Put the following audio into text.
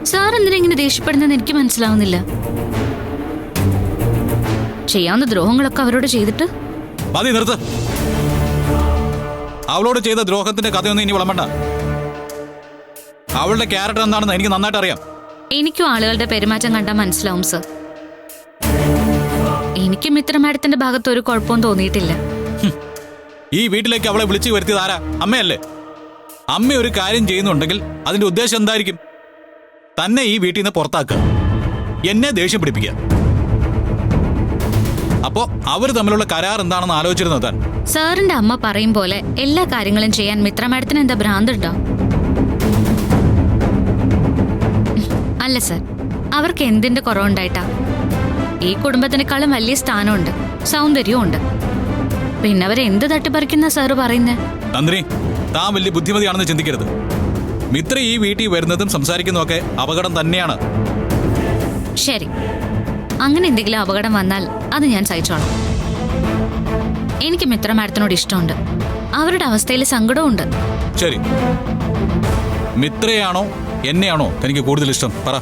Sir എന്തിനാ ഇങ്ങനെ ദേഷ്യപ്പെടുന്നെന്ന് എനിക്ക് മനസ്സിലാവുന്നില്ല. ചെയ്യാവുന്ന ദ്രോഹങ്ങളൊക്കെ അവരോട് ചെയ്തിട്ട് മതി, നിർത്ത്. അവളോട് ചെയ്ത ദ്രോഹത്തിന്റെ കഥയൊന്നും ഇനി വിളമ്പണ്ട. അവളുടെ ക്യാരക്ടർ എന്താണെന്ന് എനിക്ക് നന്നായിട്ട് അറിയാം. എനിക്കും ആളുകളുടെ പെരുമാറ്റം കണ്ടാൽ മനസ്സിലാവും സർ. എനിക്കും മിത്ര മാഡത്തിന്റെ ഭാഗത്ത് ഒരു കുഴപ്പവും തോന്നിയിട്ടില്ല. ഈ വീട്ടിലേക്ക് അവളെ വിളിച്ചു വരുത്തിയത് ആരാ? അമ്മയല്ലേ? അമ്മ ഒരു കാര്യം ചെയ്യുന്നുണ്ടെങ്കിൽ അതിന്റെ ഉദ്ദേശം എന്തായിരിക്കും? തന്നെ ഈ വീട്ടിൽ നിന്ന് പുറത്താക്കുക, എന്നെ ദേഷ്യം പിടിപ്പിക്കുക. അപ്പോ അവർ തമ്മിലുള്ള കരാർ എന്താണെന്ന് ആലോചിച്ചിരുന്നത് താൻ? സാറിന്റെ അമ്മ പറയും പോലെ എല്ലാ കാര്യങ്ങളും ചെയ്യാൻ മിത്ര മാഡത്തിന് എന്താ ഭ്രാന്തുണ്ടോ? അല്ല സർ, അവർക്ക് എന്തിന്റെ കുറവുണ്ടായിട്ടാ? ഈ കുടുംബത്തിനേക്കാളും വലിയ സ്ഥാനമുണ്ട്, സൗന്ദര്യവും ഉണ്ട്. പിന്നെ അവരെന്ത് തട്ടിപ്പറിക്കുന്ന സാറ് പറയുന്നേ? നന്ദിനി, താൻ വലിയ ബുദ്ധിമതിയാണെന്ന് ചിന്തിക്കരുത്. മിത്ര ഈ വീട്ടിൽ വരുന്നതും സംസാരിക്കുന്നതൊക്കെ അപകടം തന്നെയാണ്. ശരി, അങ്ങനെ എന്തെങ്കിലും അപകടം വന്നാൽ അത് ഞാൻ സഹിച്ചോളാം. എനിക്ക് മിത്ര മാഡത്തിനോട് ഇഷ്ടമുണ്ട്, അവരുടെ അവസ്ഥയിൽ സങ്കടമുണ്ട്. ശരി, മിത്രയാണോ എന്നെയാണോ തനിക്ക് കൂടുതൽ ഇഷ്ടം? പറ.